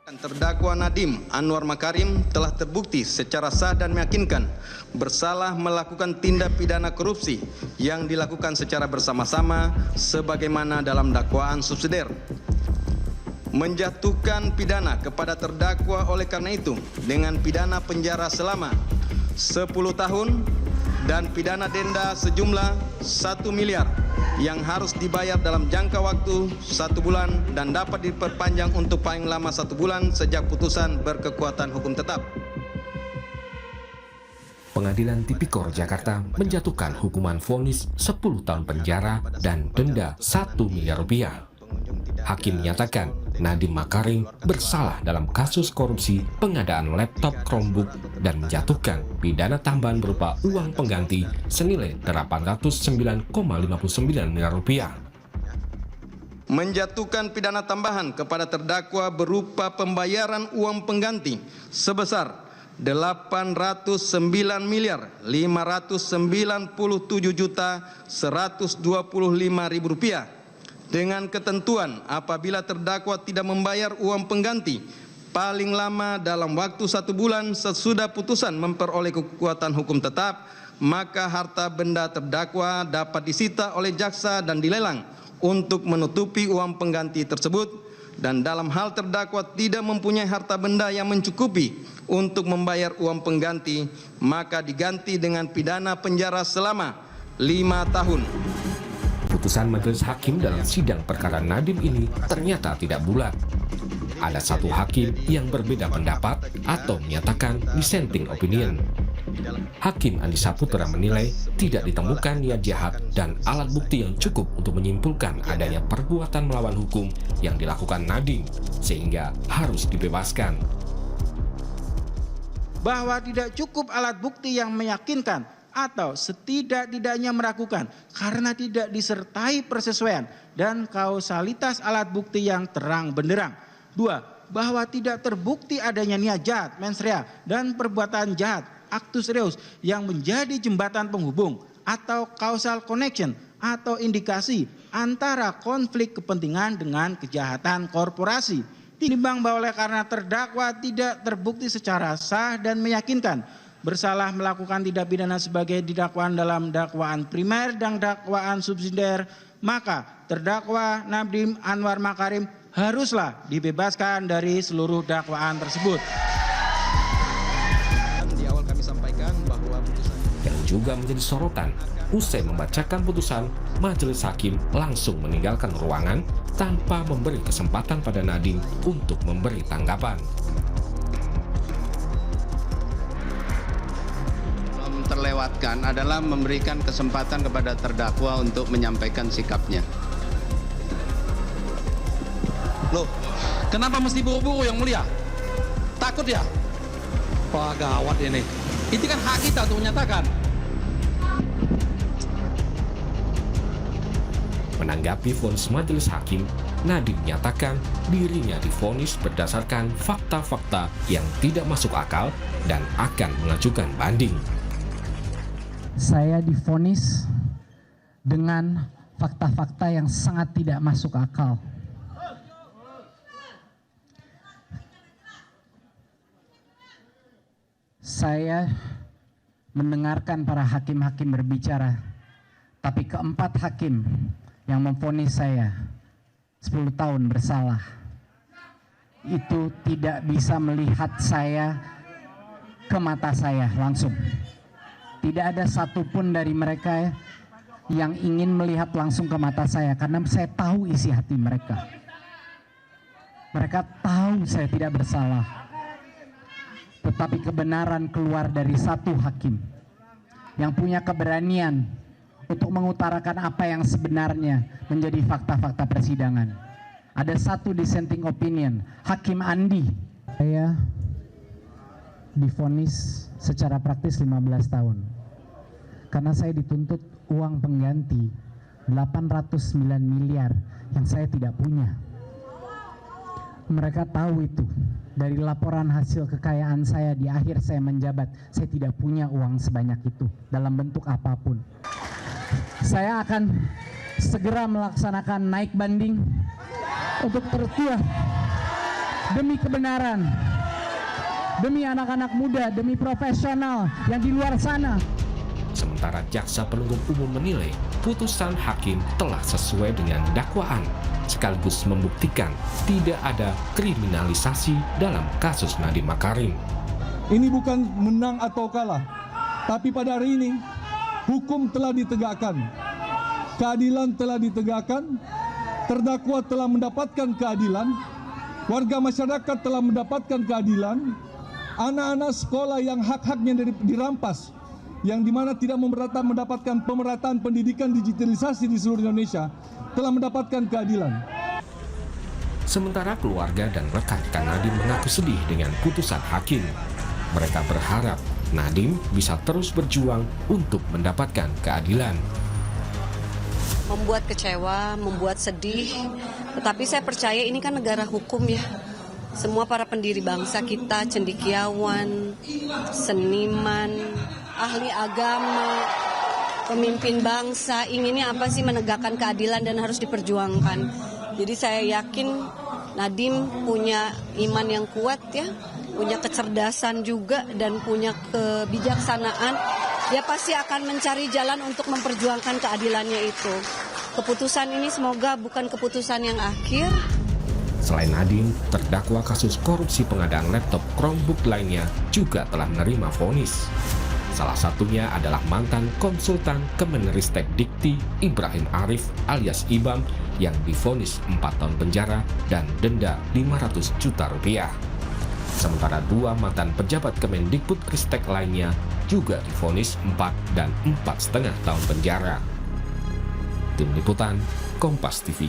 Terdakwa Nadiem Anwar Makarim telah terbukti secara sah dan meyakinkan bersalah melakukan tindak pidana korupsi yang dilakukan secara bersama-sama sebagaimana dalam dakwaan subsidiar. Menjatuhkan pidana kepada terdakwa oleh karena itu dengan pidana penjara selama 10 tahun dan pidana denda sejumlah 1 miliar yang harus dibayar dalam jangka waktu 1 bulan dan dapat diperpanjang untuk paling lama 1 bulan sejak putusan berkekuatan hukum tetap. Pengadilan Tipikor Jakarta menjatuhkan hukuman vonis 10 tahun penjara dan denda 1 miliar rupiah. Hakim menyatakan Nadiem Makarim bersalah dalam kasus korupsi pengadaan laptop Chromebook dan menjatuhkan pidana tambahan berupa uang pengganti senilai 809,59 miliar rupiah. Menjatuhkan pidana tambahan kepada terdakwa berupa pembayaran uang pengganti sebesar 809.597.125.000 rupiah dengan ketentuan apabila terdakwa tidak membayar uang pengganti paling lama dalam waktu 1 bulan sesudah putusan memperoleh kekuatan hukum tetap, maka harta benda terdakwa dapat disita oleh jaksa dan dilelang untuk menutupi uang pengganti tersebut, dan dalam hal terdakwa tidak mempunyai harta benda yang mencukupi untuk membayar uang pengganti, maka diganti dengan pidana penjara selama 5 tahun. Putusan majelis hakim dalam sidang perkara Nadiem ini ternyata tidak bulat. Ada satu hakim yang berbeda pendapat atau menyatakan dissenting opinion. Hakim Andi Saputra menilai tidak ditemukan niat jahat dan alat bukti yang cukup untuk menyimpulkan adanya perbuatan melawan hukum yang dilakukan Nadiem, sehingga harus dibebaskan. Bahwa tidak cukup alat bukti yang meyakinkan atau setidak-tidaknya meragukan karena tidak disertai persesuaian dan kausalitas alat bukti yang terang benderang. 2. Bahwa tidak terbukti adanya niat jahat, mens rea, dan perbuatan jahat, actus reus, yang menjadi jembatan penghubung atau causal connection atau indikasi antara konflik kepentingan dengan kejahatan korporasi. Ditimbang bahwa oleh karena terdakwa tidak terbukti secara sah dan meyakinkan bersalah melakukan tindak pidana sebagai didakwakan dalam dakwaan primer dan dakwaan subsidiar, maka terdakwa Nadiem Anwar Makarim haruslah dibebaskan dari seluruh dakwaan tersebut. Di awal kami sampaikan bahwa putusan yang juga menjadi sorotan, usai membacakan putusan, majelis hakim langsung meninggalkan ruangan tanpa memberi kesempatan pada Nadiem untuk memberi tanggapan. Terlewatkan adalah memberikan kesempatan kepada terdakwa untuk menyampaikan sikapnya. Loh, kenapa mesti buru-buru yang mulia? Takut ya? Wah, gawat ini. Itu kan hak kita untuk menyatakan. Menanggapi vonis majelis hakim, Nadiem menyatakan dirinya divonis berdasarkan fakta-fakta yang tidak masuk akal dan akan mengajukan banding. Saya divonis dengan fakta-fakta yang sangat tidak masuk akal. Saya mendengarkan para hakim-hakim berbicara, tapi keempat hakim yang memvonis saya 10 tahun bersalah itu tidak bisa melihat saya ke mata saya langsung. Tidak ada satupun dari mereka yang ingin melihat langsung ke mata saya karena saya tahu isi hati mereka. Mereka tahu saya tidak bersalah. Tetapi kebenaran keluar dari satu hakim yang punya keberanian untuk mengutarakan apa yang sebenarnya menjadi fakta-fakta persidangan. Ada satu dissenting opinion, Hakim Andi. Saya divonis secara praktis 15 tahun. Karena saya dituntut uang pengganti 809 miliar yang saya tidak punya. Mereka tahu itu. Dari laporan hasil kekayaan saya di akhir saya menjabat, saya tidak punya uang sebanyak itu dalam bentuk apapun. Saya akan segera melaksanakan naik banding untuk tertuah demi kebenaran, demi anak-anak muda, demi profesional yang di luar sana. Sementara jaksa penuntut umum menilai putusan hakim telah sesuai dengan dakwaan, sekaligus membuktikan tidak ada kriminalisasi dalam kasus Nadiem Makarim. Ini bukan menang atau kalah, tapi pada hari ini hukum telah ditegakkan, keadilan telah ditegakkan, terdakwa telah mendapatkan keadilan, warga masyarakat telah mendapatkan keadilan, anak-anak sekolah yang hak-haknya dirampas, yang dimana tidak mendapatkan pemerataan pendidikan digitalisasi di seluruh Indonesia, telah mendapatkan keadilan. Sementara keluarga dan rekan-rekan Nadiem mengaku sedih dengan putusan hakim. Mereka berharap Nadiem bisa terus berjuang untuk mendapatkan keadilan. Membuat kecewa, membuat sedih, tetapi saya percaya ini kan negara hukum ya. Semua para pendiri bangsa kita, cendekiawan, seniman, ahli agama, pemimpin bangsa, inginnya apa sih? Menegakkan keadilan dan harus diperjuangkan. Jadi saya yakin Nadiem punya iman yang kuat ya, punya kecerdasan juga dan punya kebijaksanaan. Dia pasti akan mencari jalan untuk memperjuangkan keadilannya itu. Keputusan ini semoga bukan keputusan yang akhir. Selain Nadiem, terdakwa kasus korupsi pengadaan laptop Chromebook lainnya juga telah menerima vonis. Salah satunya adalah mantan konsultan Kemenristek Dikti Ibrahim Arif alias Ibam yang divonis 4 tahun penjara dan denda 500 juta rupiah. Sementara 2 mantan pejabat Kemendikbudristek lainnya juga divonis 4 dan 4,5 tahun penjara. Tim Liputan, Kompas TV.